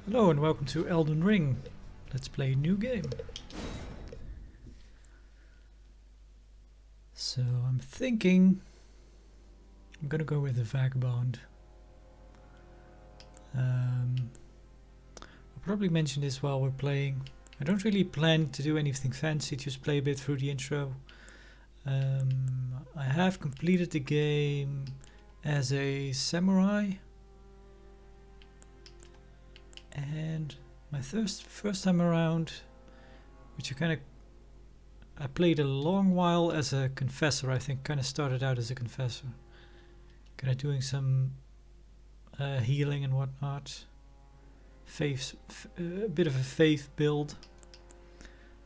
Hello and welcome to Elden Ring. Let's play a new game. So I'm thinking I'm gonna go with the Vagabond. I'll probably mention this while we're playing. I don't really plan to do anything fancy, just play a bit through the intro. I have completed the game as a samurai, and my first time around, which I played a long while as a confessor. I think kind of started out as a confessor, kind of doing some healing and whatnot, a bit of a faith build.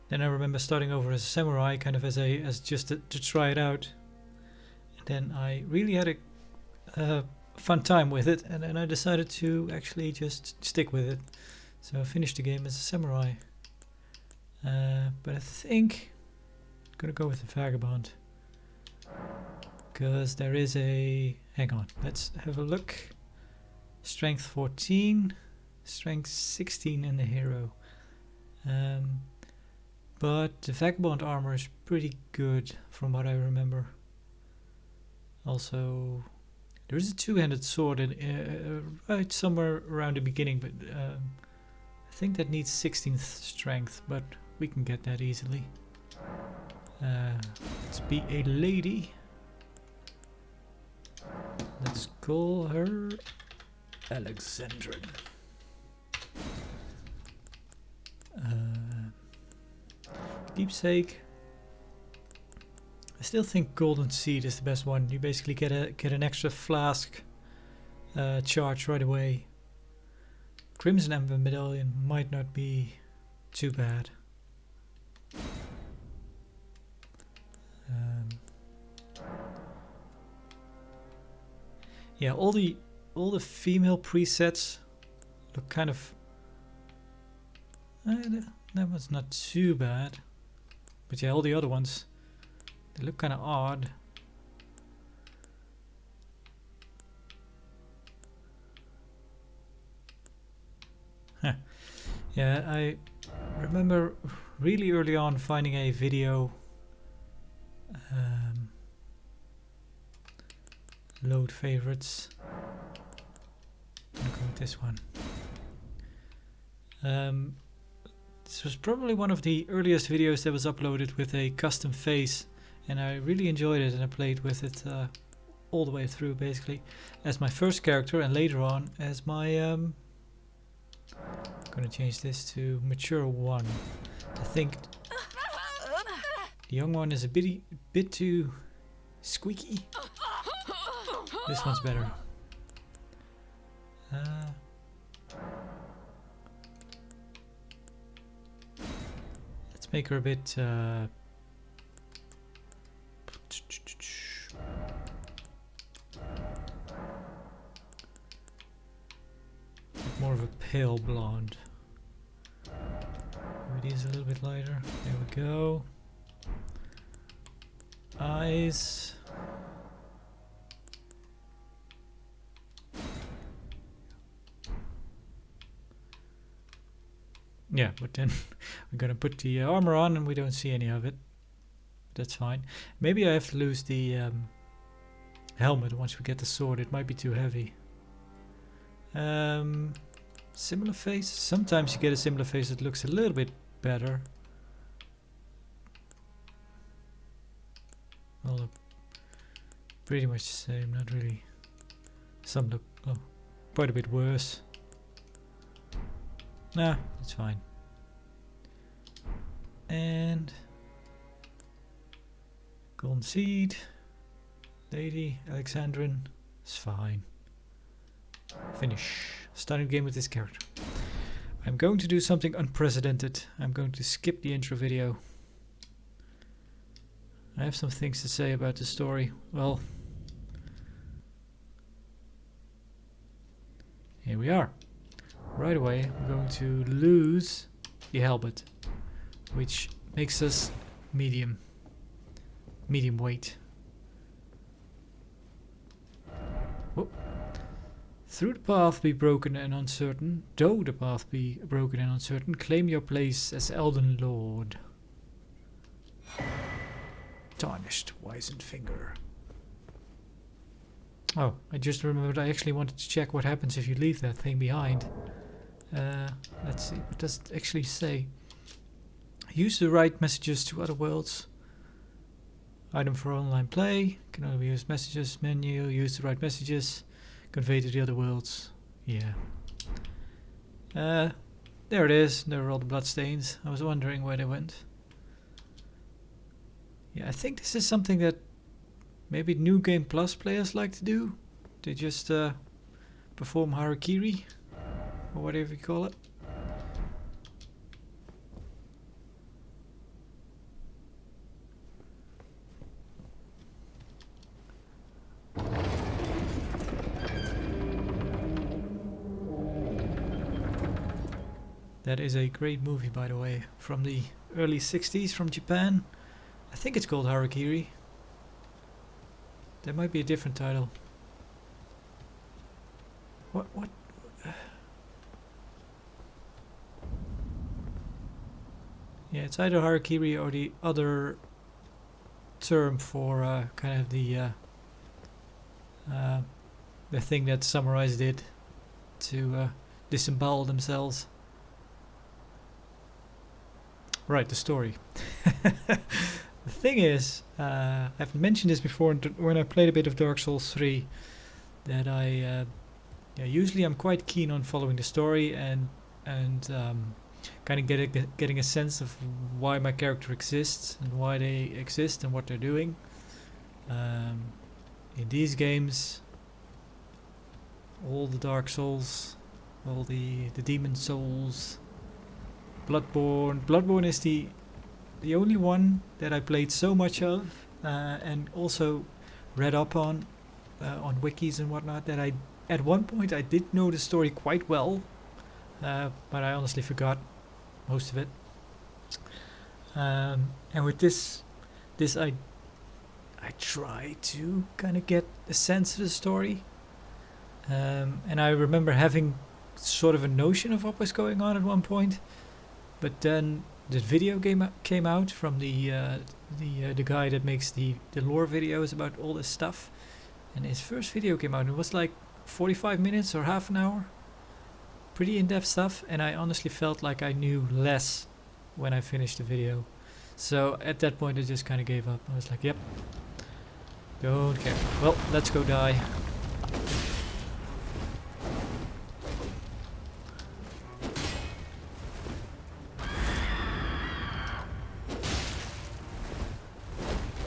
Then I remember starting over as a samurai, kind of as just to try it out. And then I really had a fun time with it, and then I decided to actually just stick with it. So I finished the game as a samurai. But I think I'm gonna go with the Vagabond, because there is a... hang on, let's have a look. Strength 14, strength 16 in the hero. But the Vagabond armor is pretty good from what I remember. Also, there is a two-handed sword right somewhere around the beginning, but I think that needs 16th strength, but we can get that easily. Let's be a lady. Let's call her Alexandrin. Keepsake. I still think Golden Seed is the best one. You basically get an extra flask charge right away. Crimson Ember Medallion might not be too bad. Yeah, all the female presets look kind of... that was not too bad. But yeah, all the other ones, they look kind of odd. Huh. Yeah, I remember really early on finding a video. Load favorites. I'm gonna go with this one. This was probably one of the earliest videos that was uploaded with a custom face, and I really enjoyed it, and I played with it all the way through, basically as my first character, and later on as my I'm gonna change this to mature one. I think the young one is a bit too squeaky. This one's better. Let's make her a bit more of a pale blonde. Maybe these a little bit lighter. There we go. Eyes. Yeah, but then we're gonna put the armor on and we don't see any of it. That's fine. Maybe I have to lose the helmet once we get the sword. It might be too heavy. Similar face. Sometimes you get a similar face that looks a little bit better. All look pretty much the same. Not really. Some look quite a bit worse. Nah, it's fine. And Golden Seed, Lady, Alexandrin, it's fine. Finish. Starting the game with this character. I'm going to do something unprecedented. I'm going to skip the intro video. I have some things to say about the story. Well, here we are. Right away, I'm going to lose the helmet, which makes us medium weight. Whoop. Through the path be broken and uncertain, though the path be broken and uncertain, claim your place as Elden Lord. Tarnished wizened finger. Oh, I just remembered I actually wanted to check what happens if you leave that thing behind. Let's see, what does it actually say? Use the right messages to other worlds. Item for online play. Can only be used messages. Menu. Use the right messages. Convey to the other worlds. Yeah. There it is. There are all the bloodstains. I was wondering where they went. Yeah, I think this is something that maybe New Game Plus players like to do. They just perform harakiri, or whatever you call it. That is a great movie, by the way, from the early 60s from Japan. I think it's called Harakiri. There might be a different title. What? Yeah, it's either Harakiri or the other term for kind of the thing that samurais did to disembowel themselves. Right, the story. The thing is, I've mentioned this before when I played a bit of Dark Souls 3, that I usually I'm quite keen on following the story and kind of getting a sense of why my character exists and why they exist and what they're doing. In these games, all the Dark Souls, all the Demon Souls, Bloodborne is the only one that I played so much of and also read up on wikis and whatnot, that I at one point I did know the story quite well, but I honestly forgot most of it. And with this I try to kind of get a sense of the story, and I remember having sort of a notion of what was going on at one point. But then the video game came out from the guy that makes the lore videos about all this stuff, and his first video came out. It was like 45 minutes or half an hour, pretty in-depth stuff, and I honestly felt like I knew less when I finished the video. So at that point I just kind of gave up. I was like, yep, don't care. Well, let's go die.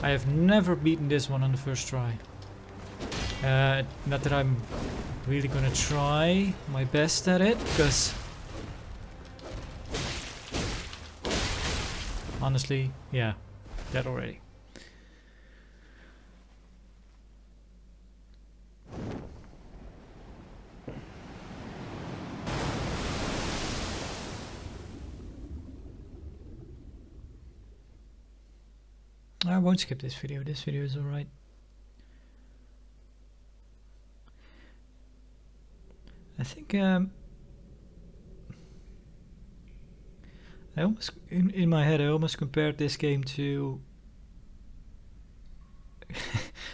I have never beaten this one on the first try. Not that I'm really gonna try my best at it, because honestly, yeah, dead already. I won't skip this video. This video is alright. I think I almost in my head I almost compared this game to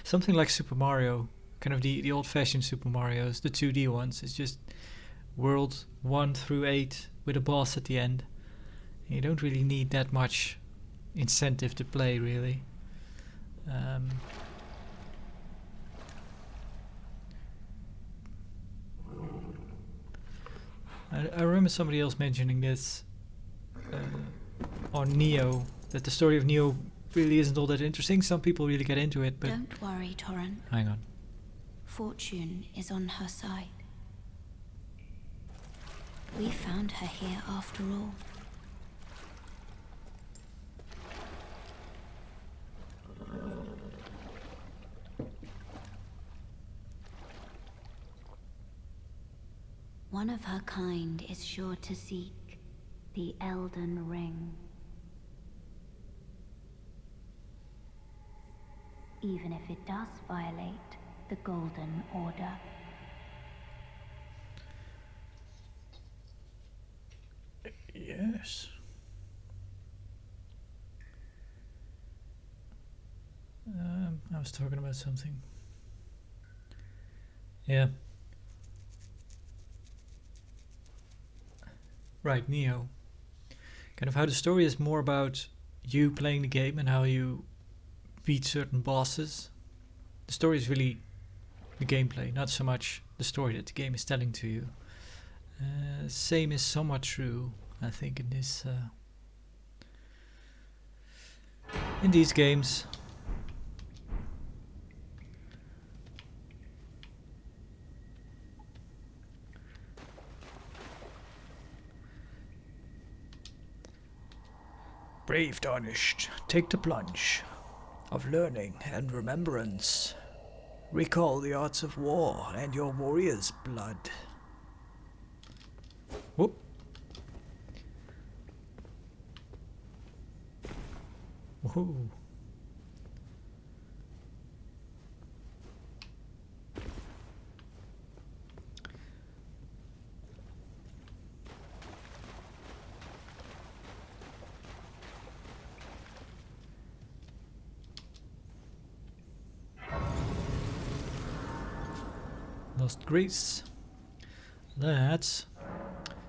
something like Super Mario, kind of the old-fashioned Super Marios, the 2D ones. It's just world 1 through 8 with a boss at the end. You don't really need that much incentive to play, really. I remember somebody else mentioning this on Neo, that the story of Neo really isn't all that interesting. Some people really get into it, but don't worry, Torrent. Hang on. Fortune is on her side. We found her here after all. One of her kind is sure to seek the Elden Ring. Even if it does violate the Golden Order. Yes. I was talking about something. Yeah. Right, Neo. Kind of how the story is more about you playing the game and how you beat certain bosses. The story is really the gameplay, not so much the story that the game is telling to you. Same is somewhat true, I think, in this in these games. Brave Tarnished, take the plunge of learning and remembrance. Recall the arts of war and your warrior's blood. Whoop. Woohoo. Lost Grace. That's...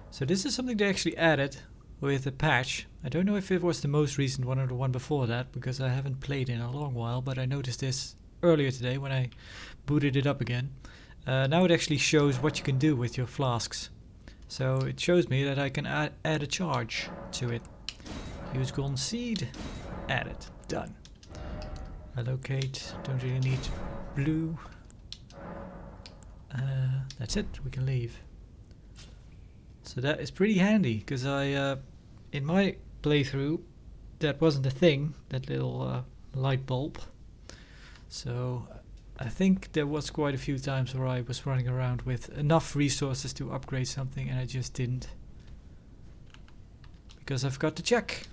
So this is something they actually added with a patch. I don't know if it was the most recent one or the one before that, because I haven't played in a long while, but I noticed this earlier today when I booted it up again. Now it actually shows what you can do with your flasks. So it shows me that I can add a charge to it. Use golden seed. Add it. Done. Allocate. Don't really need blue. That's it. We can leave. So that is pretty handy, because I, in my playthrough, that wasn't a thing, that little light bulb. So I think there was quite a few times where I was running around with enough resources to upgrade something and I just didn't. Because I forgot to check.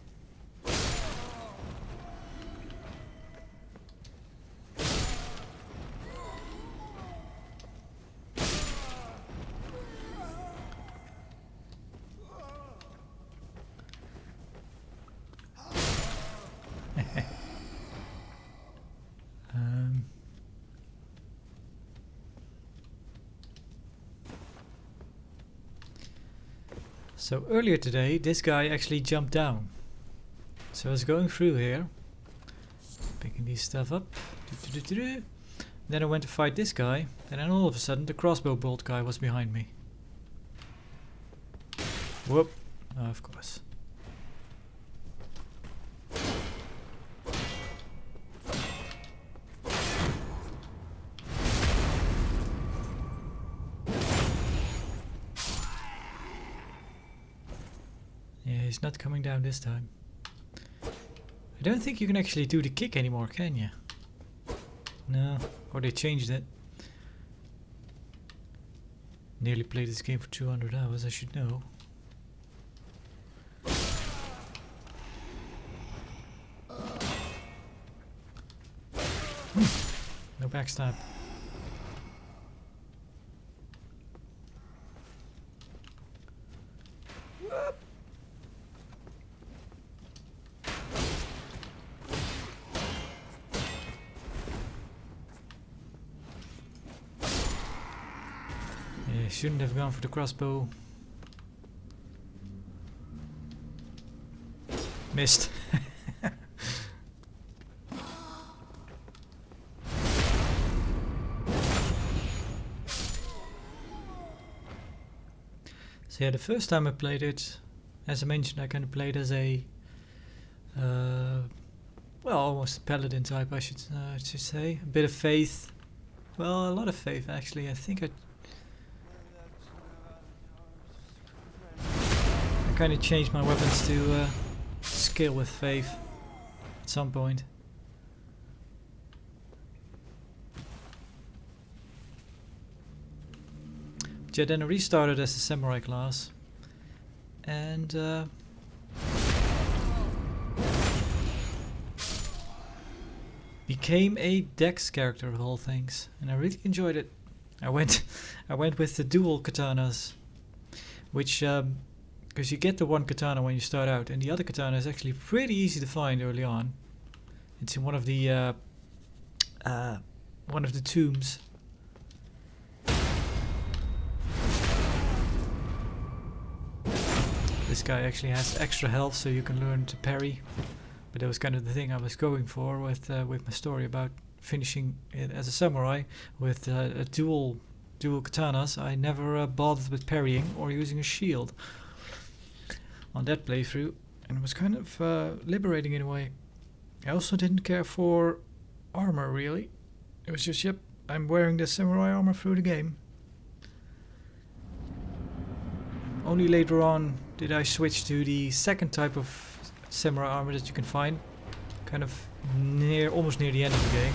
So earlier today, this guy actually jumped down. So I was going through here, picking these stuff up. Then I went to fight this guy, and then all of a sudden the crossbow bolt guy was behind me. Whoop. Oh, of course. Yeah, he's not coming down this time. I don't think you can actually do the kick anymore, can you? No, or they changed it. Nearly played this game for 200 hours, I should know. No backstab. Yeah, shouldn't have gone for the crossbow. Missed. So yeah, the first time I played it, as I mentioned, I kind of played as a, well, almost a paladin type, I should say. A bit of faith. Well, a lot of faith actually. I think I kind of changed my weapons to skill with faith at some point. But yeah, then I restarted as a samurai class, and became a Dex character of all things, and I really enjoyed it. I went with the dual katanas, which because you get the one katana when you start out, and the other katana is actually pretty easy to find early on. It's in one of the tombs. This guy actually has extra health, so you can learn to parry. But that was kind of the thing I was going for with my story about finishing it as a samurai with a dual katanas. I never bothered with parrying or using a shield on that playthrough, and it was kind of liberating in a way. I also didn't care for armor really. It was just, yep, I'm wearing the samurai armor through the game. Only later on did I switch to the second type of samurai armor that you can find, kind of almost near the end of the game.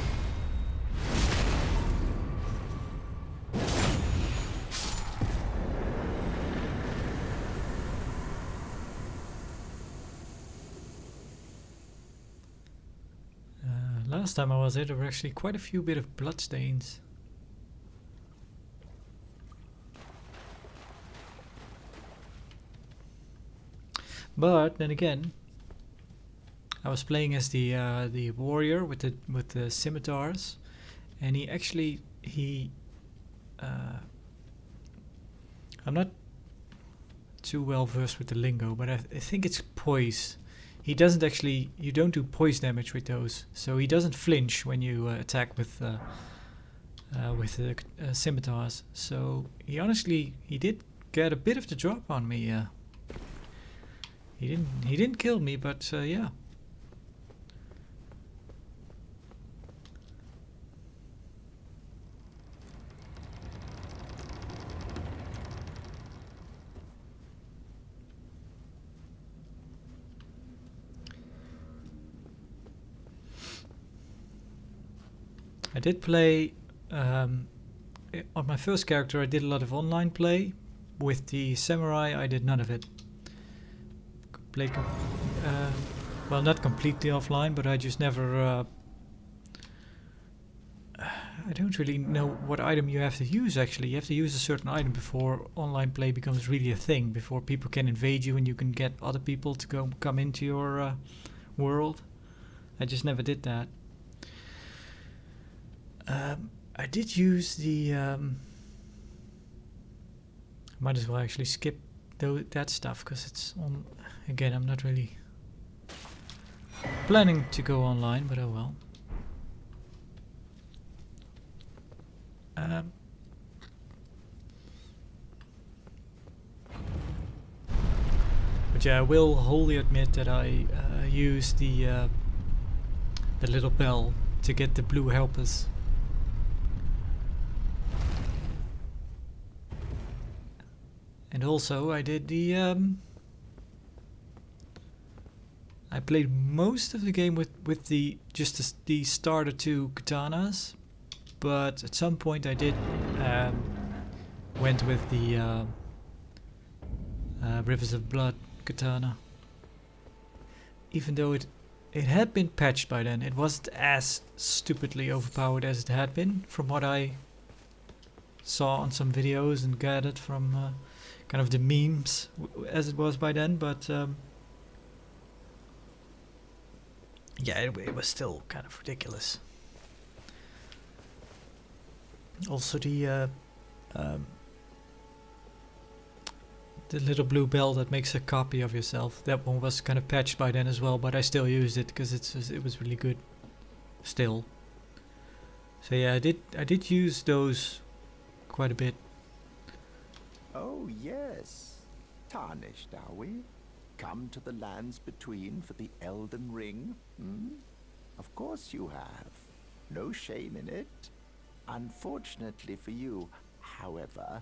Last time I was there were actually quite a few bit of bloodstains. But then again, I was playing as the warrior with the scimitars, and I'm not too well versed with the lingo, but I think it's poise. He doesn't actually, you don't do poise damage with those, so he doesn't flinch when you attack with the scimitars. So he did get a bit of the drop on me. He didn't kill me, but yeah. I did play on my first character. I did a lot of online play. With the samurai, I did none of it. Well, not completely offline, but I just never. I don't really know what item you have to use. Actually, you have to use a certain item before online play becomes really a thing. Before people can invade you and you can get other people to come into your world. I just never did that. I did use the. Might as well actually skip that stuff because it's on. Again, I'm not really planning to go online, but oh well. But yeah, I will wholly admit that I used the little bell to get the blue helpers. And also I did the I played most of the game with the starter 2 katanas, but at some point I did went with the Rivers of Blood katana. Even though it had been patched by then, it wasn't as stupidly overpowered as it had been from what I saw on some videos and gathered from kind of the memes as it was by then, but yeah, it was still kind of ridiculous. Also the little blue bell that makes a copy of yourself, that one was kind of patched by then as well, but I still used it because it was really good still. So yeah, I did use those quite a bit. Oh yes, tarnished are we? Come to the lands between for the Elden Ring? Of course you have. No shame in it. Unfortunately for you, however,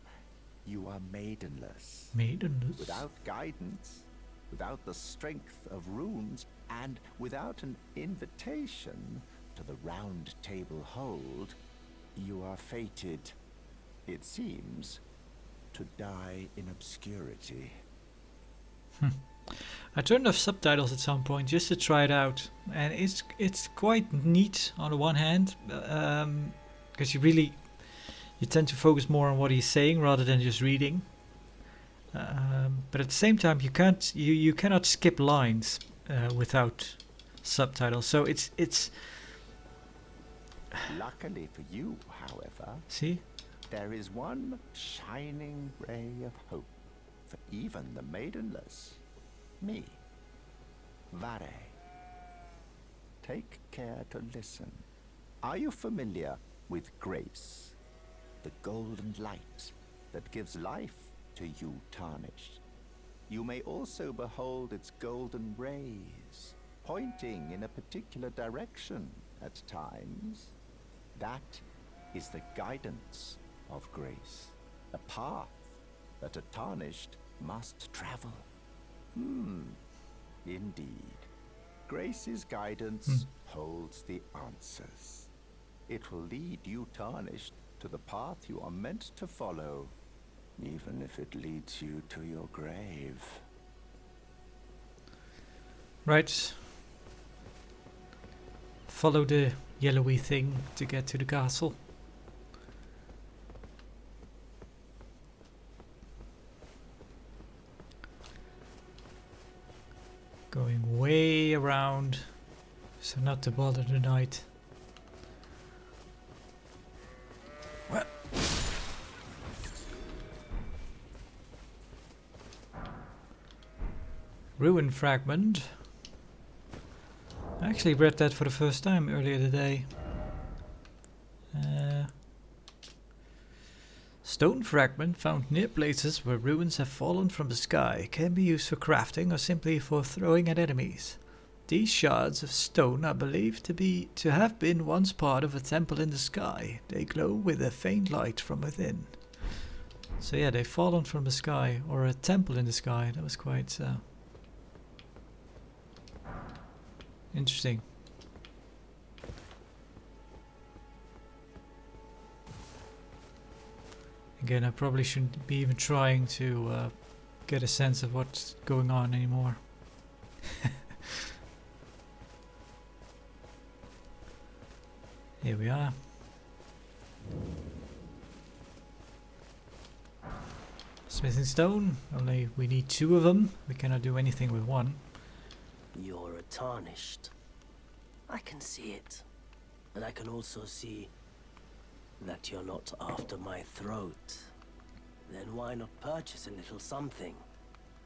you are maidenless. Maidenless? Without guidance, without the strength of runes, and without an invitation to the Round Table Hold, you are fated, it seems, to die in obscurity. I turned off subtitles at some point just to try it out, and it's quite neat on the one hand, because you tend to focus more on what he's saying rather than just reading. but at the same time you cannot skip lines without subtitles. So it's Luckily for you, however, see. there is one shining ray of hope for even the maidenless. Me, Vare. Take care to listen. Are you familiar with grace? The golden light that gives life to you tarnished. You may also behold its golden rays, pointing in a particular direction at times. That is the guidance of grace, a path that a tarnished must travel. Indeed. Grace's guidance holds the answers. It will lead you tarnished to the path you are meant to follow, even if it leads you to your grave. Right. Follow the yellowy thing to get to the castle. Going way around, so not to bother the knight. What? Ruin fragment. I actually read that for the first time earlier today. Stone fragment found near places where ruins have fallen from the sky can be used for crafting or simply for throwing at enemies. These shards of stone are believed to have been once part of a temple in the sky. They glow with a faint light from within. So yeah, they've fallen from the sky, or a temple in the sky. That was quite interesting. Again, I probably shouldn't be even trying to get a sense of what's going on anymore. Here we are. Smithing stone, only we need 2 of them. We cannot do anything with 1. You're a tarnished. I can see it. And I can also see that you're not after my throat. Then why not purchase a little something?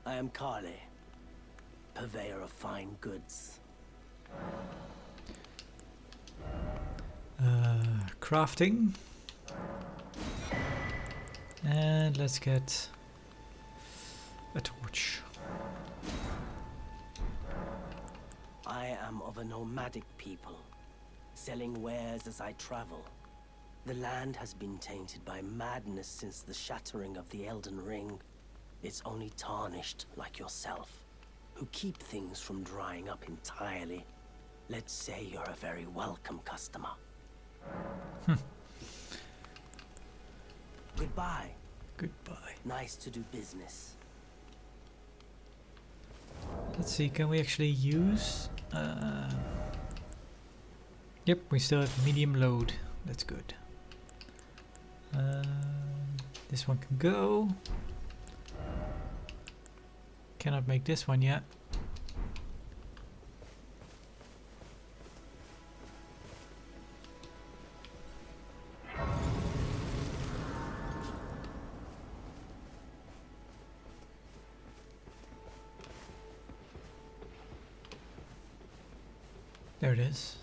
I am Kale, purveyor of fine goods. Crafting. And let's get a torch. I am of a nomadic people, selling wares as I travel. The land has been tainted by madness since the shattering of the Elden Ring. It's only tarnished like yourself, who keep things from drying up entirely. Let's say you're a very welcome customer. Goodbye. Goodbye. Nice to do business. Let's see, can we actually use... Yep, we still have medium load. That's good. This one can go. Cannot make this one yet. There it is.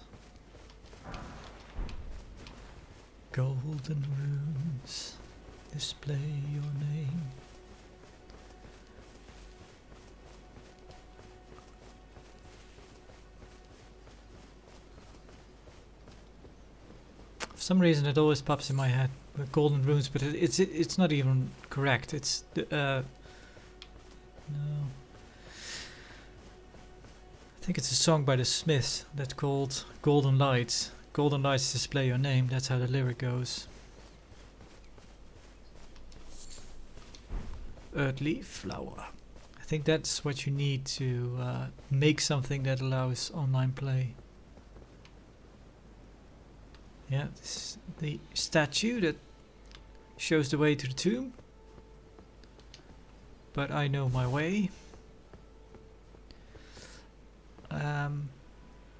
Golden runes, display your name. For some reason it always pops in my head with golden runes, but it's not even correct. It's no. I think it's a song by the Smiths that's called Golden Lights. Golden lights display your name, that's how the lyric goes. Earthly flower. I think that's what you need to make something that allows online play. Yeah, this is the statue that shows the way to the tomb. but I know my way.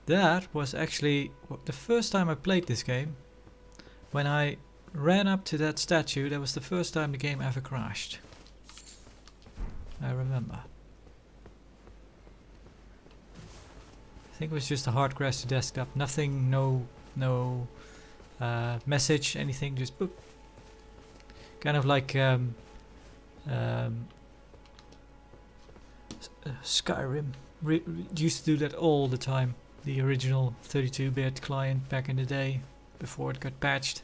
That was actually the first time I played this game. When I ran up to that statue, that was the first time the game ever crashed. I remember. I think it was just a hard crash to desktop. Nothing, no message, anything, just boop. Kind of like Skyrim used to do that all the time. The original 32-bit client back in the day, before it got patched.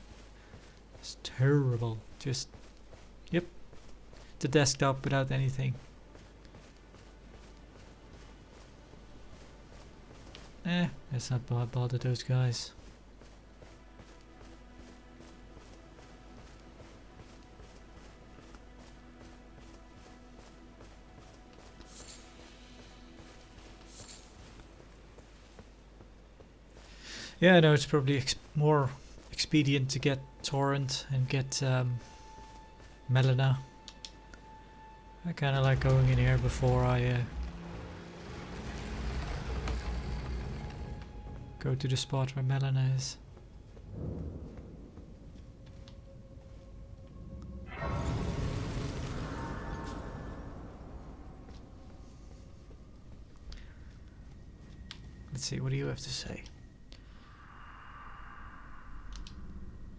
It's terrible. Just, yep, the desktop without anything. Let's not bother those guys. Yeah, I know it's probably more expedient to get Torrent and get Melina. I kind of like going in here before I go to the spot where Melina is. Let's see, what do you have to say?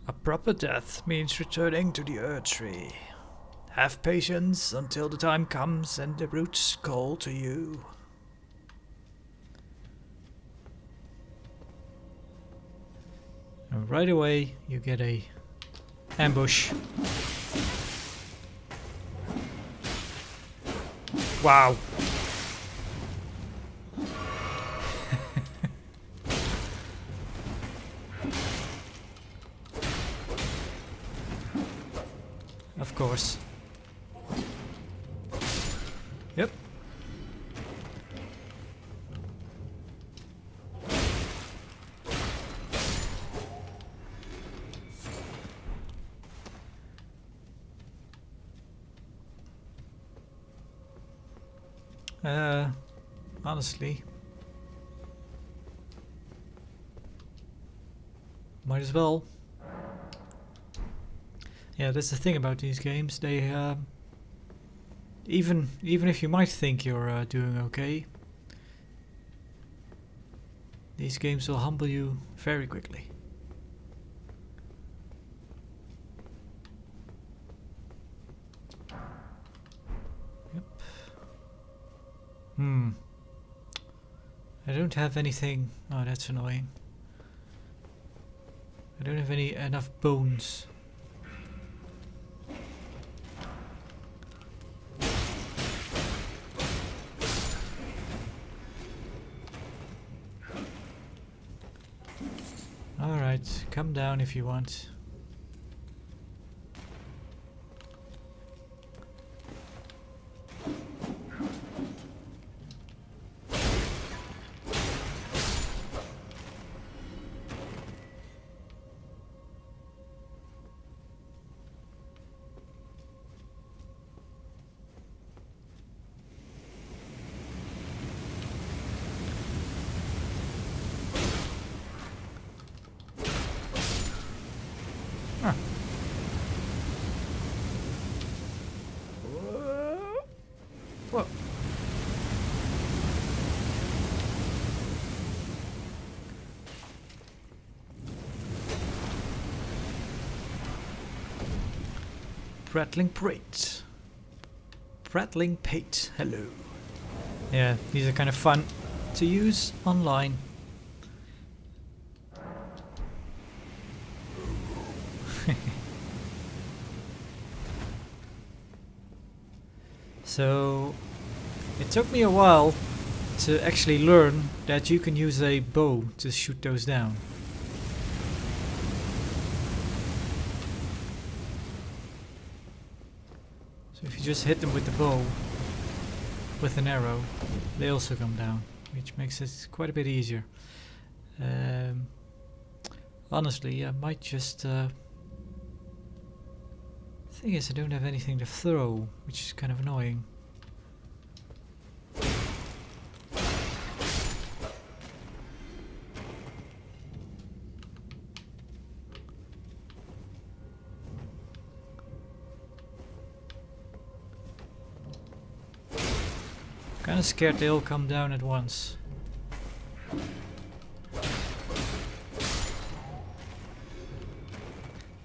A proper death means returning to the Earth Tree. Have patience until the time comes and the roots call to you. And right away you get a ambush. Wow. Of course. Yep. Honestly, might as well. Yeah, that's the thing about these games. They even if you might think you're doing okay, these games will humble you very quickly. Yep. I don't have anything. Oh, that's annoying. I don't have enough bones. Alright, come down if you want. Whoa. Prattling Pate. Prattling Pate. Hello. Yeah, these are kind of fun to use online. So it took me a while to actually learn that you can use a bow to shoot those down. So if you just hit them with the bow, with an arrow, they also come down, which makes it quite a bit easier. Honestly, I might just... thing is, I don't have anything to throw, which is kind of annoying. Kinda scared they all come down at once.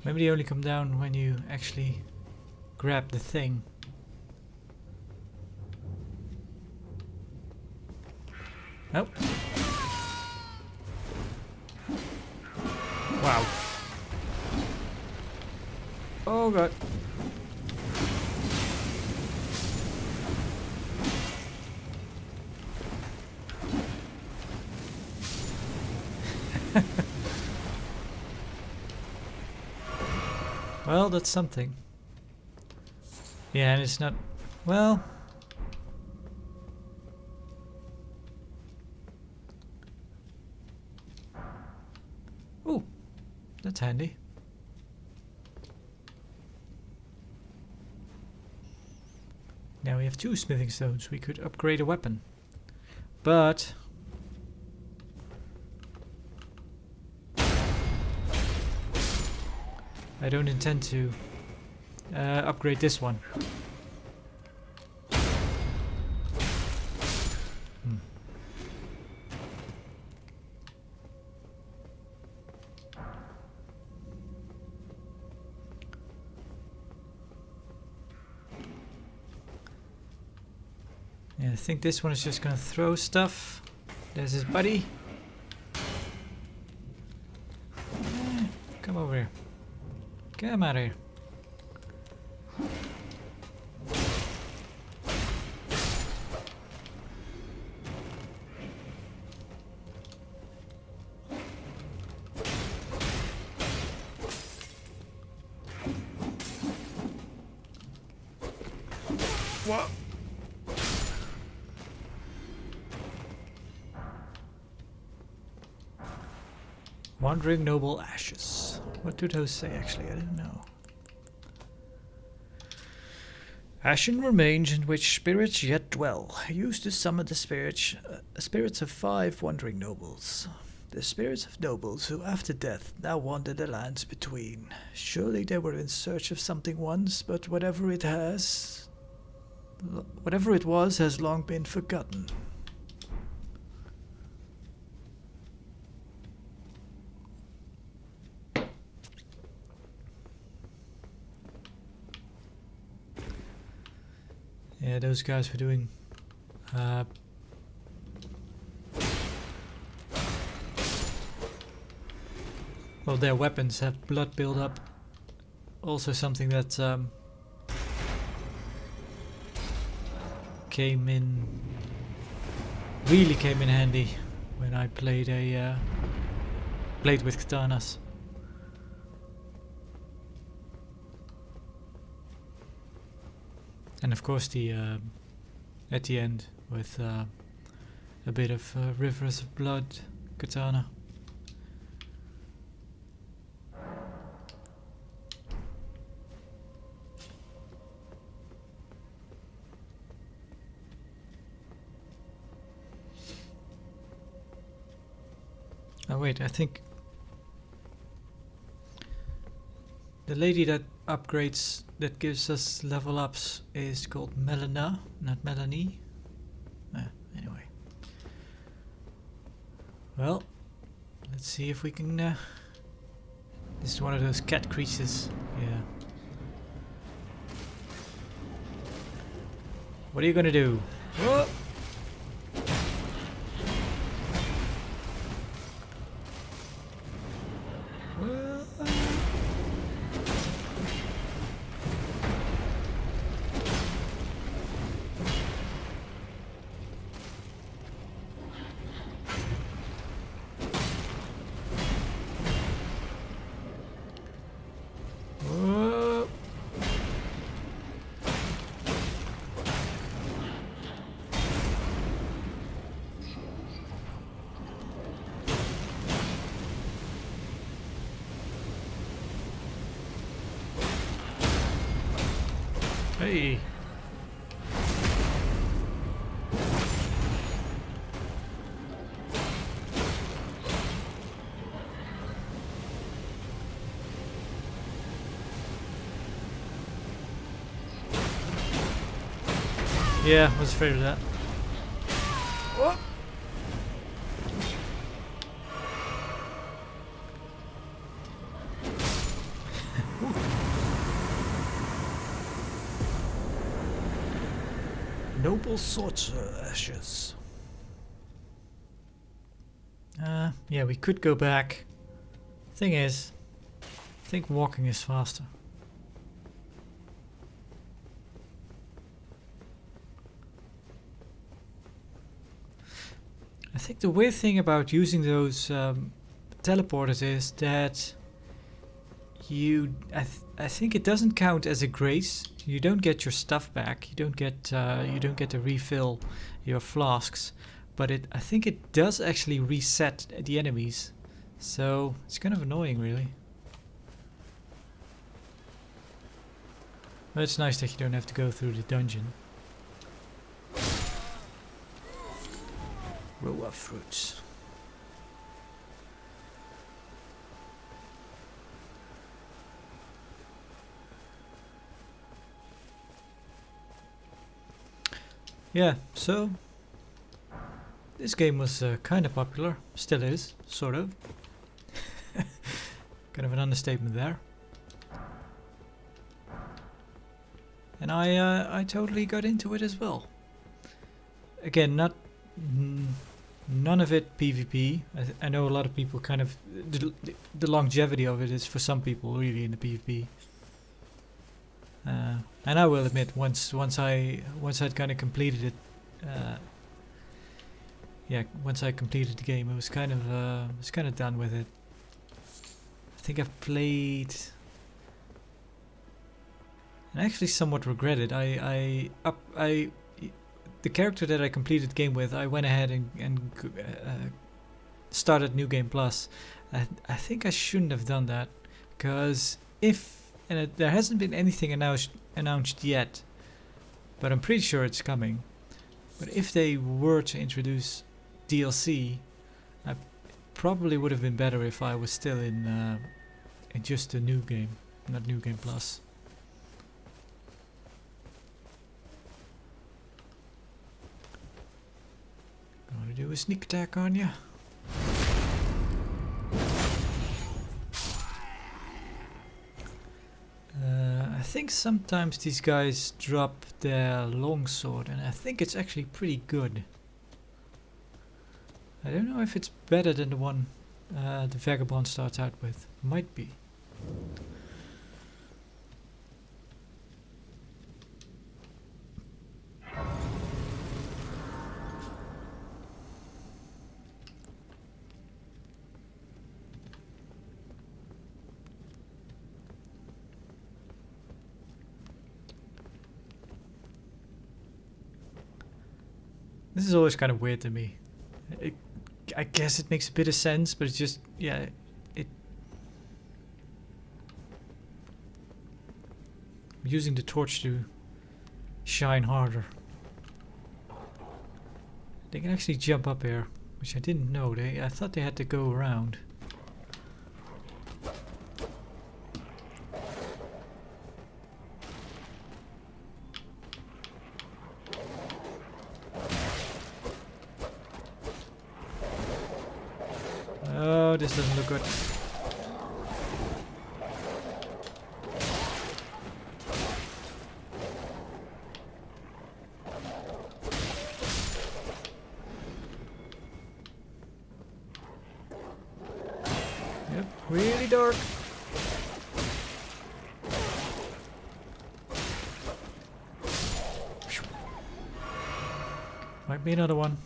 Maybe they only come down when you actually grab the thing. Nope. Wow. Oh god. Well, that's something. Yeah, and it's not... Well... Ooh, that's handy. Now we have 2 smithing stones. We could upgrade a weapon. But... I don't intend to upgrade this one. Yeah, I think this one is just gonna throw stuff. There's his buddy. Come over here. Come out of here. What? Wandering Noble Ashes. What do those say actually? I don't know. Ashen remains in which spirits yet dwell, used to summon the spirits of 5 wandering nobles. The spirits of nobles who after death now wander the lands between. Surely they were in search of something once, but whatever it was has long been forgotten. Yeah, those guys were doing well, their weapons have blood build up. Also something that really came in handy when I played with katanas. And of course the at the end with a bit of Rivers of Blood katana. Oh wait, I think the lady that upgrades, that gives us level ups, is called Melina, not Melanie. Anyway. Well, let's see if we can... this is one of those cat creatures. Yeah. What are you gonna do? Whoa! Hey. Yeah, I was afraid of that. Oh! Noble sorcerer ashes. Yeah, we could go back. Thing is, I think walking is faster. I think the weird thing about using those teleporters is that I think it doesn't count as a grace. You don't get your stuff back. You don't get to refill your flasks, but I think it does actually reset the enemies. So it's kind of annoying, really. But it's nice that you don't have to go through the dungeon. Row of fruits. Yeah, so this game was kind of popular, still is, sort of. Kind of an understatement there. And I totally got into it as well. Again, none of it PvP. I know a lot of people kind of the longevity of it is for some people really in the PvP. And I will admit, once I'd kind of completed it, yeah, once I completed the game, it was kind of done with it. I think I've played, and actually somewhat regret it. The character that I completed the game with, I went ahead and started New Game Plus. I think I shouldn't have done that, because there hasn't been anything announced yet, but I'm pretty sure it's coming. But if they were to introduce DLC, I probably would have been better if I was still in just the new game, not New Game Plus. Gonna do a sneak attack on you. I think sometimes these guys drop their longsword, and I think it's actually pretty good. I don't know if it's better than the one the Vagabond starts out with. Might be. This is always kind of weird to me. I guess it makes a bit of sense, but it's just, yeah, I'm using the torch to shine harder. They can actually jump up here, which I didn't know. I thought they had to go around. Oh, this doesn't look good. Yep, really dark. Might be another one.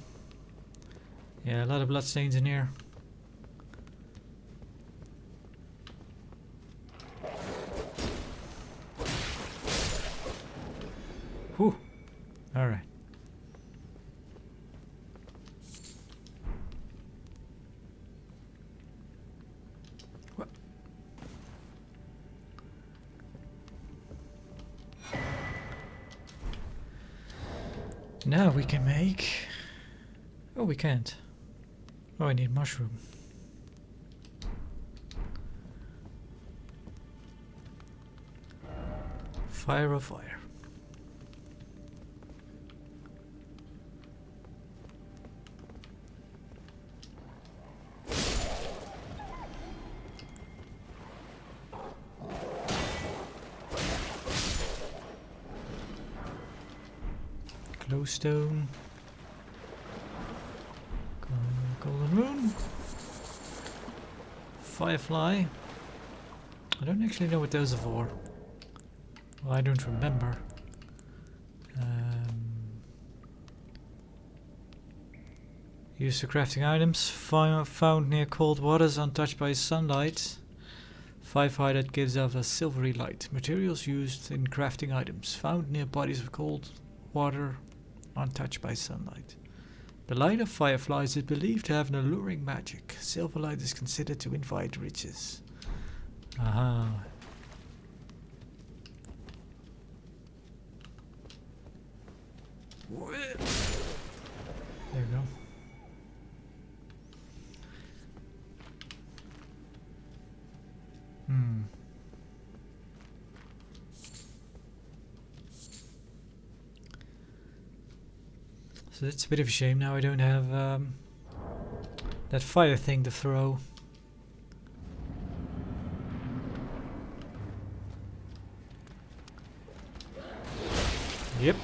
Yeah, a lot of bloodstains in here. Whew. Alright. What? Now we can make... Oh, we can't. Oh, I need mushroom. Fire of fire. Glowstone. Golden Moon. Firefly. I don't actually know what those are for. Well, I don't remember. Used for crafting items. Found near cold waters, untouched by sunlight. Firefly that gives off a silvery light. Materials used in crafting items. Found near bodies of cold water, untouched by sunlight. The light of fireflies is believed to have an alluring magic. Silver light is considered to invite riches. Aha. There you go. So that's a bit of a shame. Now I don't have that fire thing to throw. Yep.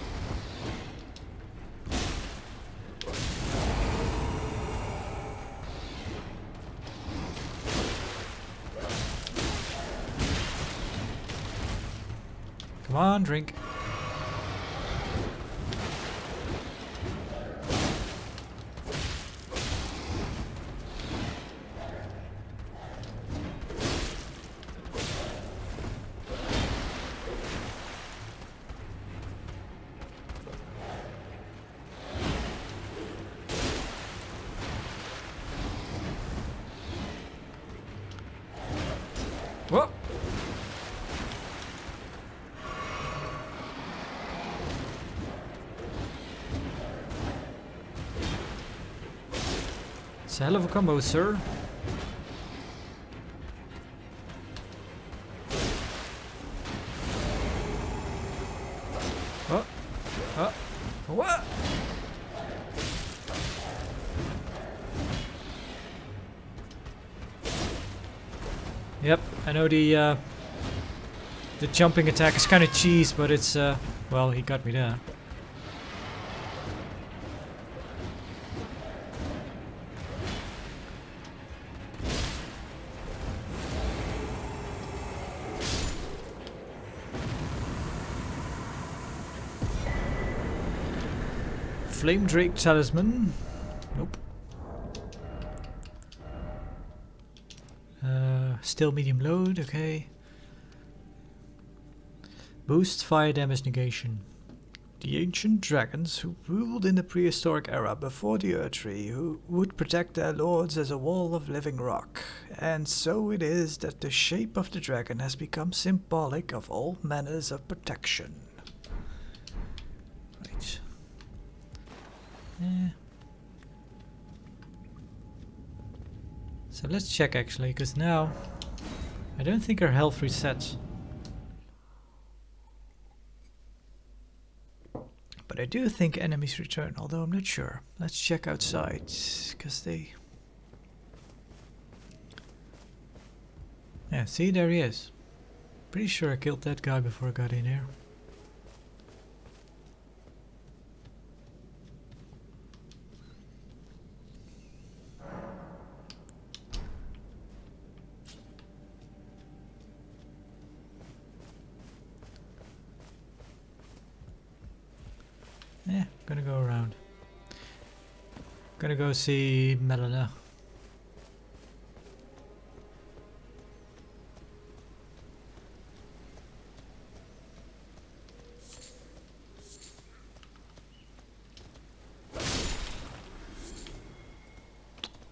Come on, drink. Whoa! It's a hell of a combo, sir. Oh! Oh! What? Yep, I know the jumping attack is kind of cheese, but it's well, he got me there. Flame Drake Talisman. Nope. Still medium load, okay. Boost fire damage negation. The ancient dragons who ruled in the prehistoric era before the Earth Tree, who would protect their lords as a wall of living rock. And so it is that the shape of the dragon has become symbolic of all manners of protection. Right. So let's check actually, because now I don't think our health resets. But I do think enemies return, although I'm not sure. Let's check outside, because they... Yeah, see, there he is. Pretty sure I killed that guy before I got in here. Yeah, gonna go around. Gonna go see Melina.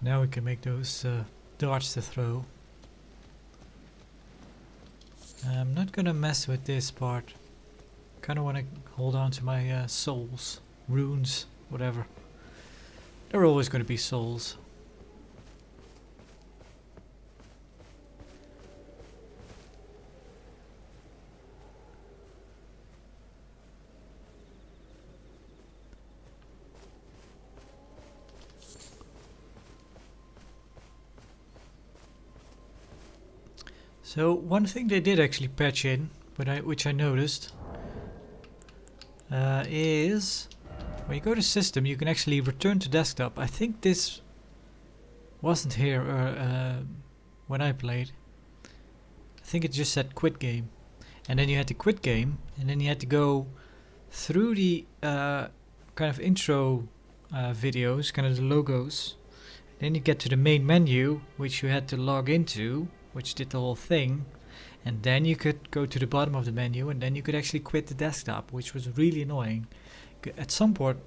Now we can make those darts to throw. I'm not gonna mess with this part. Kinda wanna hold on to my souls, runes, whatever. There are always gonna be souls. So one thing they did actually patch in, which I noticed, is when you go to system, you can actually return to desktop. I think this wasn't here when I played. I think it just said quit game. And then you had to quit game, and then you had to go through the kind of intro videos, kind of the logos. Then you get to the main menu, which you had to log into, which did the whole thing. And then you could go to the bottom of the menu, and then you could actually quit the desktop, which was really annoying. At some point,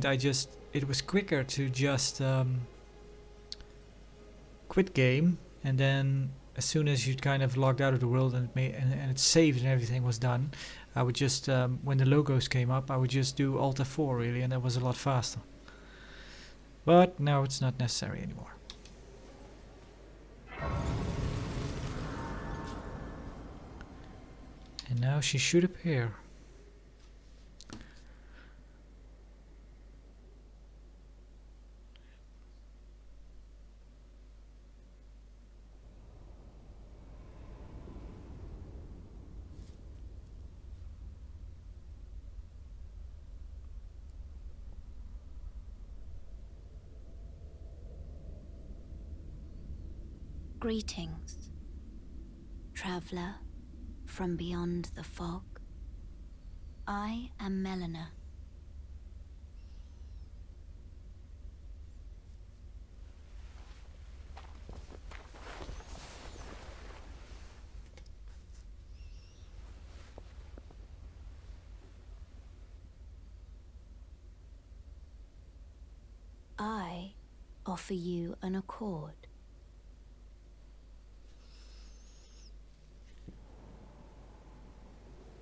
it was quicker to just quit game, and then as soon as you kind of logged out of the world and it saved and everything was done, I would just when the logos came up, I would just do Alt F4 really, and that was a lot faster. But now it's not necessary anymore. And now she should appear. Greetings, traveler from beyond the fog. I am Melina. I offer you an accord.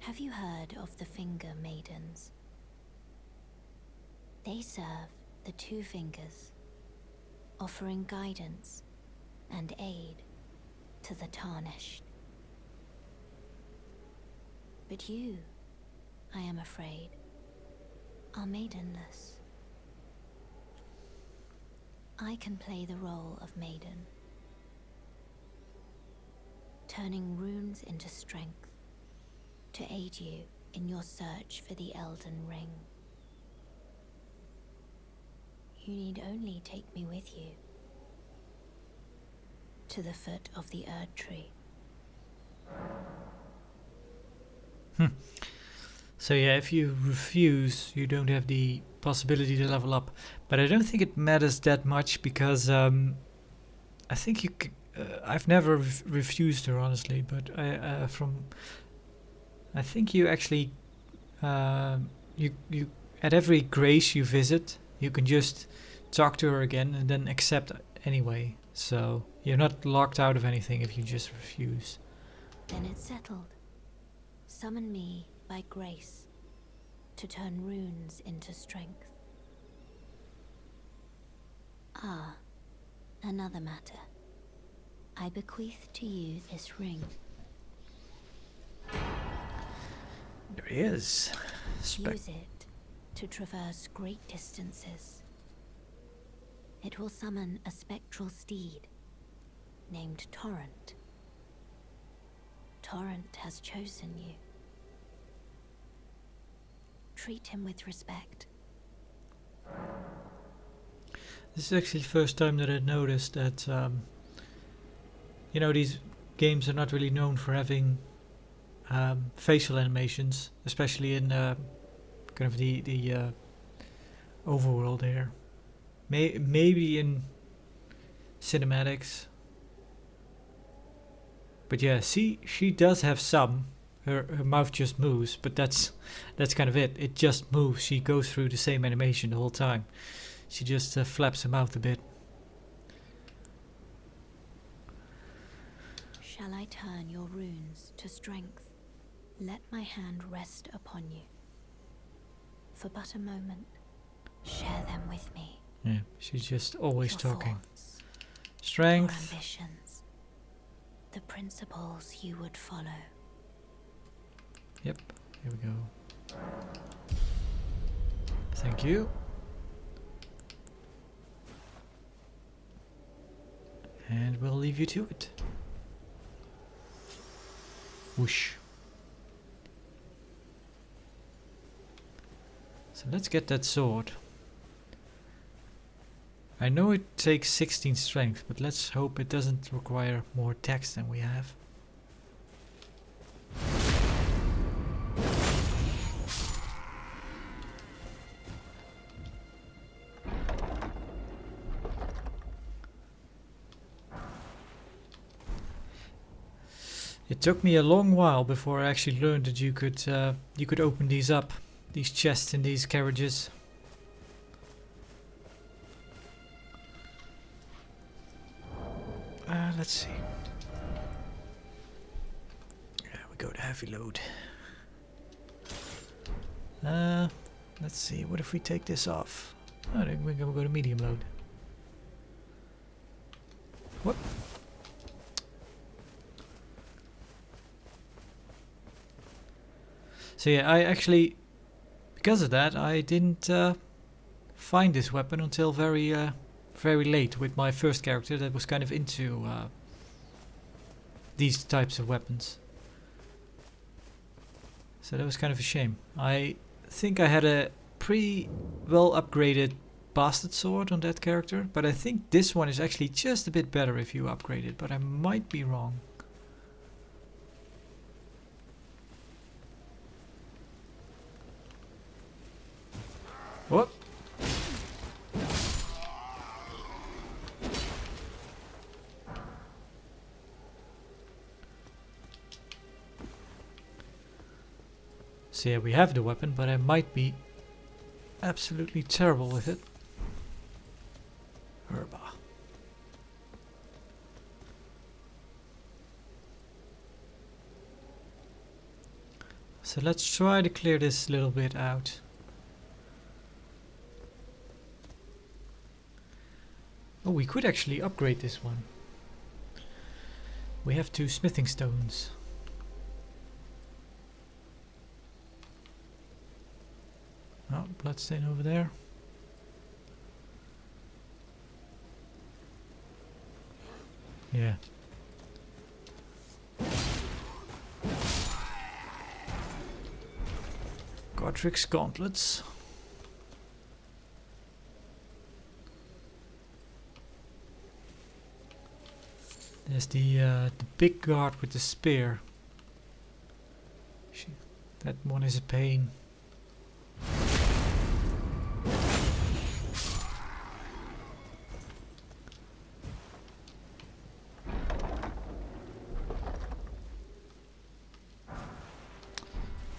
Have you heard of the Finger Maidens? They serve the Two Fingers, offering guidance and aid to the Tarnished. But you, I am afraid, are maidenless. I can play the role of maiden, turning runes into strength to aid you in your search for the Elden Ring. You need only take me with you to the foot of the Erd Tree. So yeah, if you refuse, you don't have the possibility to level up. But I don't think it matters that much because I think you. I've never refused her honestly, but I think you actually you at every grace you visit, you can just talk to her again and then accept anyway. So you're not locked out of anything if you just refuse. Then it's settled. Summon me by grace to turn runes into strength. Ah, another matter. I bequeath to you this ring. There he is. Use it to traverse great distances. It will summon a spectral steed named Torrent. Torrent has chosen you. Treat him with respect. This is actually the first time that I noticed that you know, these games are not really known for having facial animations, especially in kind of the overworld here. Maybe in cinematics, but yeah, she does have some. Her mouth just moves, but that's kind of it. It just moves. She goes through the same animation the whole time. She just flaps her mouth a bit. Shall I turn your runes to strength? Let my hand rest upon you. For but a moment, share them with me. Yeah, she's just always Your talking. thoughts, your Strength. ambitions, the principles you would follow. Yep, here we go. Thank you. And we'll leave you to it. Whoosh. So let's get that sword. I know it takes 16 strength, but let's hope it doesn't require more attacks than we have. It took me a long while before I actually learned that you could open these up, these chests in these carriages. Let's see. Yeah, we go to heavy load. Let's see. What if we take this off? Oh, then we're gonna go to medium load. What? So yeah, I actually, because of that, I didn't find this weapon until very late with my first character that was kind of into these types of weapons. So that was kind of a shame. I think I had a pretty well upgraded bastard sword on that character, but I think this one is actually just a bit better if you upgrade it, but I might be wrong. What? So yeah, we have the weapon, but I might be absolutely terrible with it. Herba. So let's try to clear this little bit out. Oh, we could actually upgrade this one. We have 2 smithing stones. Oh, bloodstain over there. Yeah. Godric's gauntlets. There's the big guard with the spear. That one is a pain.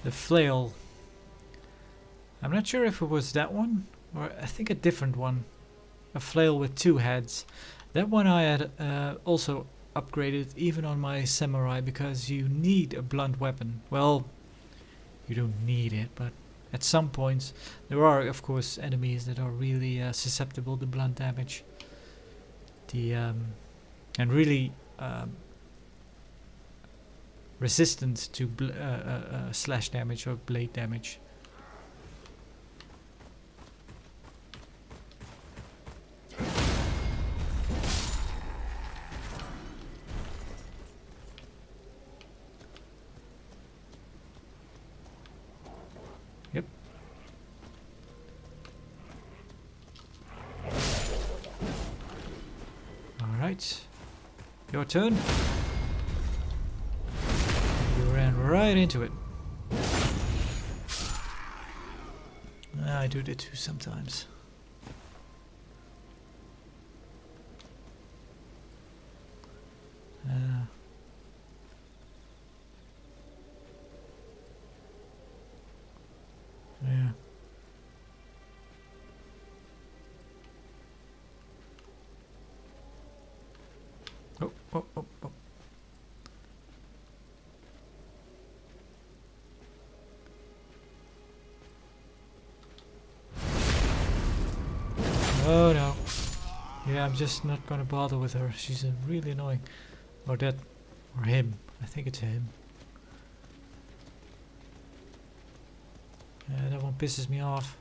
The flail. I'm not sure if it was that one or I think a different one. A flail with 2 heads. That one I had also upgraded even on my samurai because you need a blunt weapon. Well, you don't need it, but at some points there are of course enemies that are really susceptible to blunt damage. And really resistant to slash damage or blade damage. Yep. Alright. Your turn. You ran right into it. I do that too sometimes. Yeah. Oh, oh, oh, oh. Oh no. Yeah, I'm just not gonna bother with her. She's really annoying. Or that. Or him. I think it's him. Yeah, that one pisses me off.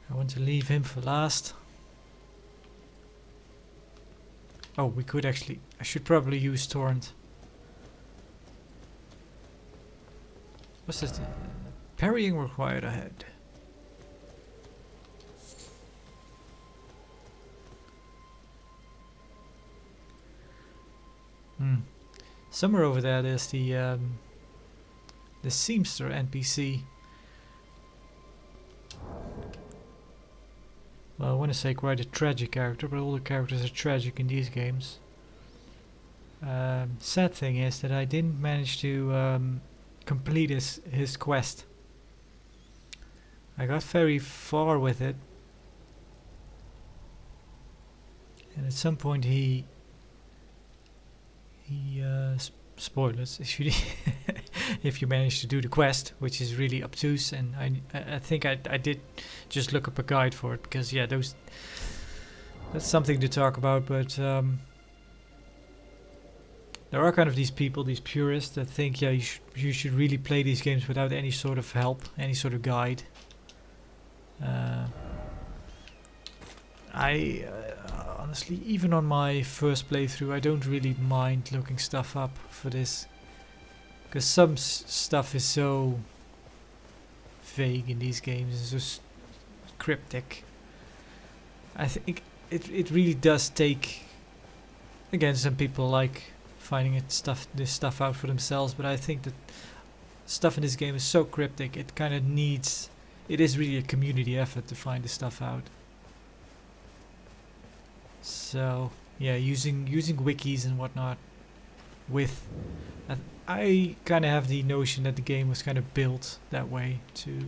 I want to leave him for last. Oh, we could actually... I should probably use Torrent. What's this? Parrying required ahead. Somewhere over there there's the seamster NPC. Well, I want to say quite a tragic character, but all the characters are tragic in these games. Sad thing is that I didn't manage to complete his quest. I got very far with it, and at some point he spoilers if you if you manage to do the quest, which is really obtuse, and I think I did just look up a guide for it, because yeah, that's something to talk about. But there are kind of these people, these purists, that think yeah, you should really play these games without any sort of help, any sort of guide. Honestly, even on my first playthrough, I don't really mind looking stuff up for this, because some stuff is so vague in these games, it's just cryptic. I think it really does take, again, some people like finding this stuff out for themselves, but I think that stuff in this game is so cryptic, it kind of needs, it is really a community effort to find this stuff out. So yeah, using wikis and whatnot. With I kind of have the notion that the game was kind of built that way to.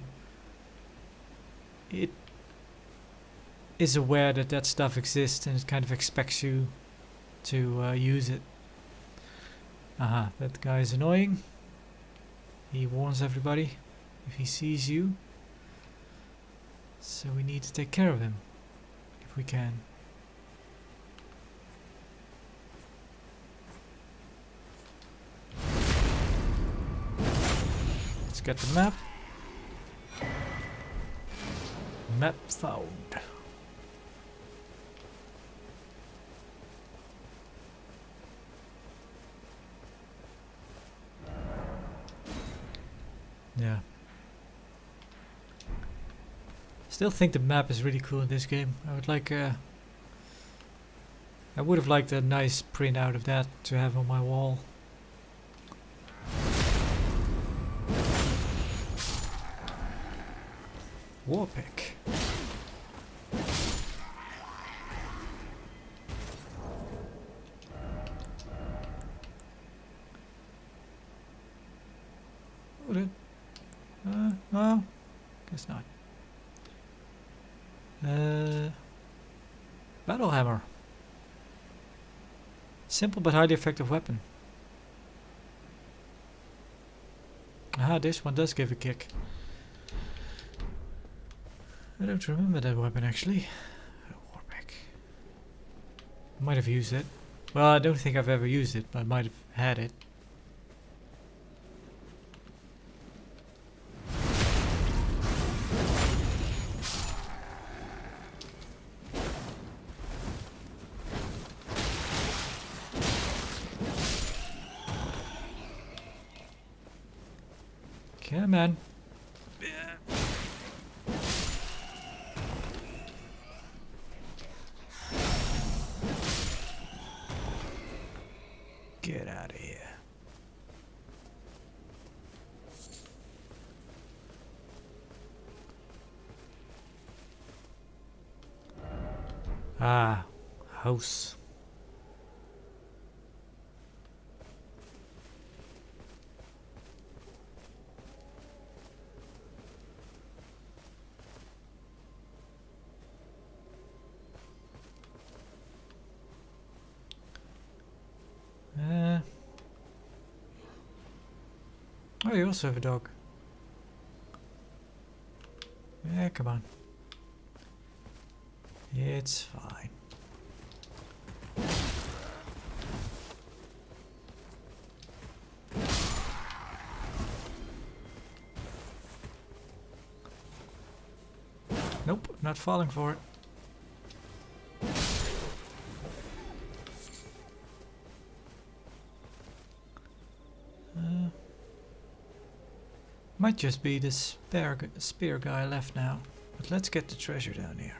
It is aware that that stuff exists, and it kind of expects you to use it. Aha, that guy is annoying. He warns everybody if he sees you. So we need to take care of him if we can. Let's get the map. Map found. Yeah. Still think the map is really cool in this game. I would like I would have liked a nice printout of that to have on my wall. Warpick. Would it? No, guess not. Battle hammer. Simple but highly effective weapon. Aha, this one does give a kick. I don't remember that weapon actually. Warpick. Might have used it. Well, I don't think I've ever used it, but I might have had it. Come on. Get out of here. Ah, house. Oh, you also have a dog. Yeah, come on. It's fine. Nope, not falling for it. might just be the spear guy left now. But let's get the treasure down here.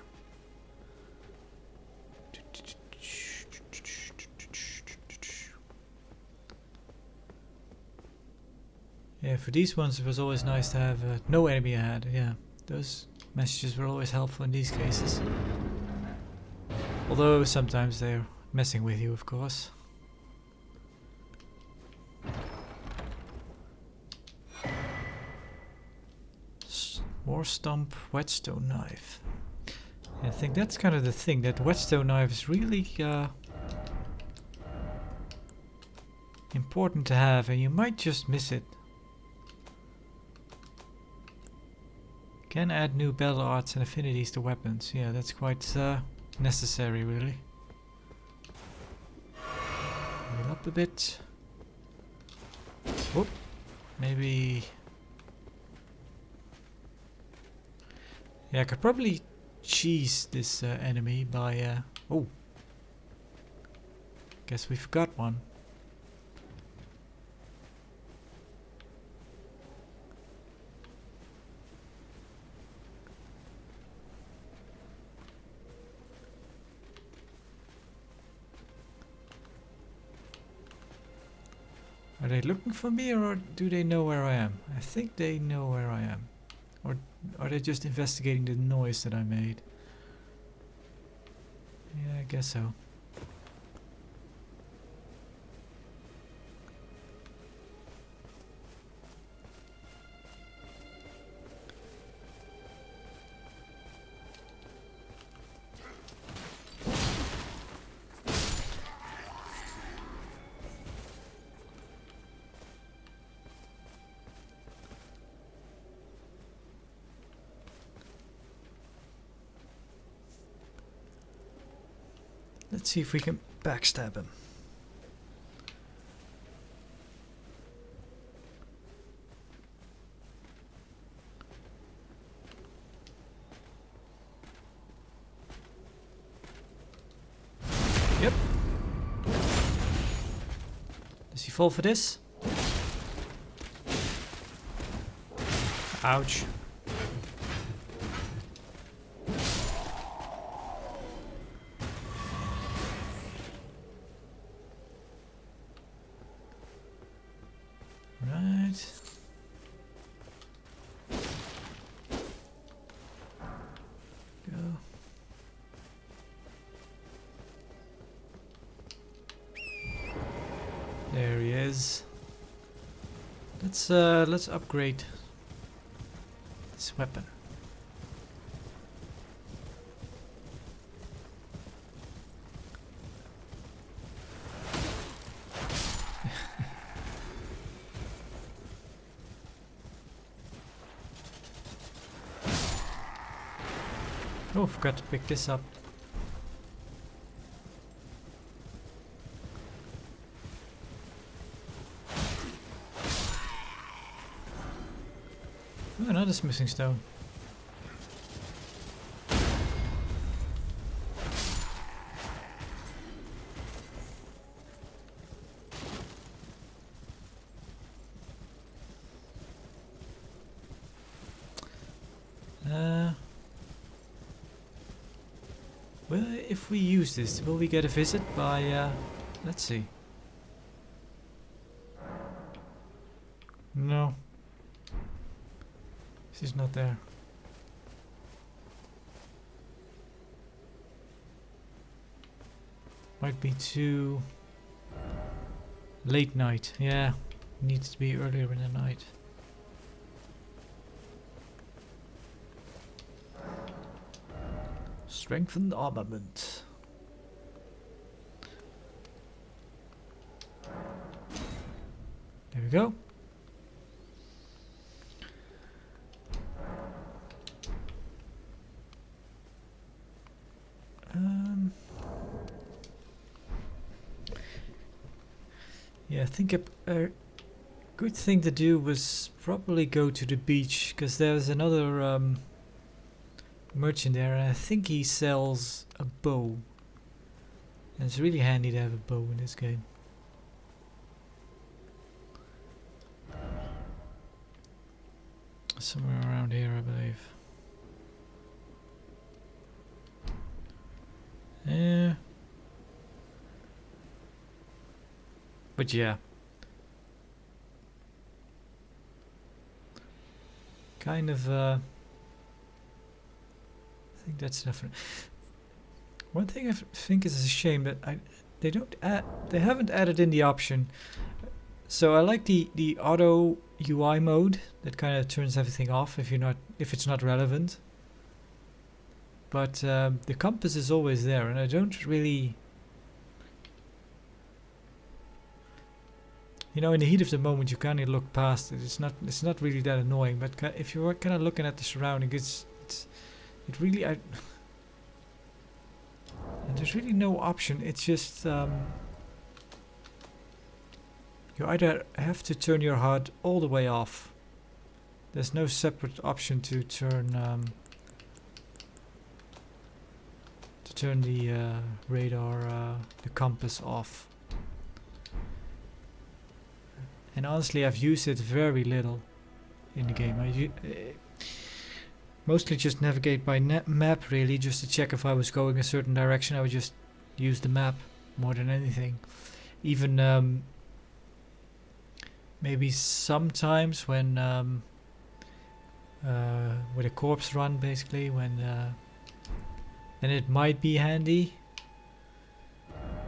Yeah, for these ones it was always nice to have no enemy ahead. Yeah, those messages were always helpful in these cases. Although sometimes they're messing with you, of course. War stump, whetstone knife. I think that's kind of the thing, that whetstone knife is really important to have, and you might just miss it. Can add new battle arts and affinities to weapons. Yeah, that's quite necessary, really. Heal up a bit. Whoop. Maybe... Yeah, I could probably cheese this enemy by... oh. Guess we forgot one. Are they looking for me, or do they know where I am? I think they know where I am. Or are they just investigating the noise that I made? Yeah, I guess so. Let's see if we can backstab him. Yep. Does he fall for this? Ouch. There he is. Let's upgrade this weapon. Oh, forgot to pick this up. Oh, another smithing stone. Well, if we use this, will we get a visit by, let's see. No. She's not there. Might be too late night. Yeah, needs to be earlier in the night. Strengthened armament. There we go. Yeah, I think a good thing to do was probably go to the beach, because there's another merchant there, and I think he sells a bow. And it's really handy to have a bow in this game. Somewhere around here, I believe. Yeah. But yeah. Kind of, I think that's enough. One thing I think is a shame that they haven't added in the option. So I like the auto UI mode that kind of turns everything off if it's not relevant. But the compass is always there, and I don't really. You know, in the heat of the moment, you kind of look past it. It's not really that annoying. But if you're kind of looking at the surroundings, it really. And there's really no option. It's just you either have to turn your HUD all the way off. There's no separate option to turn the radar, the compass off. And honestly, I've used it very little in the game. I mostly just navigate by map, really, just to check if I was going a certain direction. I would just use the map more than anything. Even maybe sometimes when with a corpse run, basically, when then it might be handy.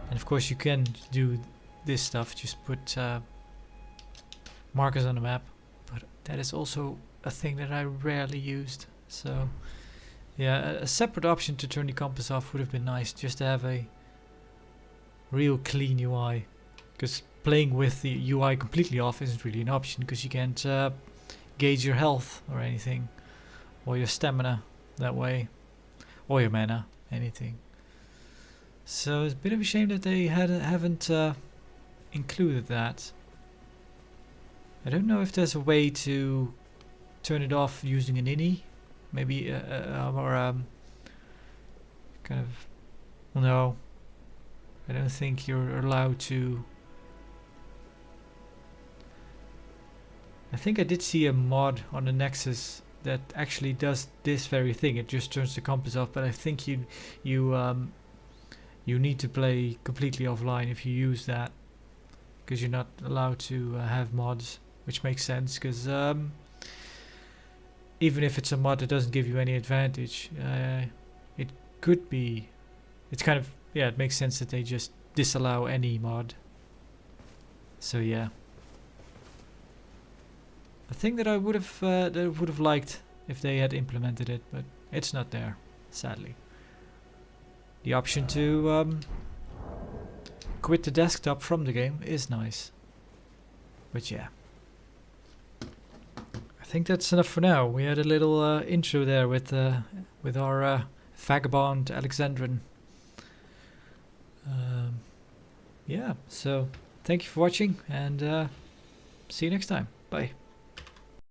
And of course, you can do this stuff. Just put markers on the map, but that is also a thing that I rarely used. So yeah, a separate option to turn the compass off would have been nice, just to have a real clean UI, because playing with the UI completely off isn't really an option, because you can't gauge your health or anything, or your stamina that way, or your mana, anything. So it's a bit of a shame that they haven't included that. I don't know if there's a way to turn it off using an ini, maybe or kind of. Well, no, I don't think you're allowed to. I think I did see a mod on the Nexus that actually does this very thing. It just turns the compass off, but I think you need to play completely offline if you use that, because you're not allowed to have mods. Which makes sense, because even if it's a mod that doesn't give you any advantage, it could be. It's kind of, yeah, it makes sense that they just disallow any mod. So yeah, a thing that I would have liked if they had implemented it, but it's not there, sadly. The option to quit the desktop from the game is nice, but yeah. I think that's enough for now. We had a little intro there with our vagabond Alexandrin. Yeah, so thank you for watching, and see you next time. Bye.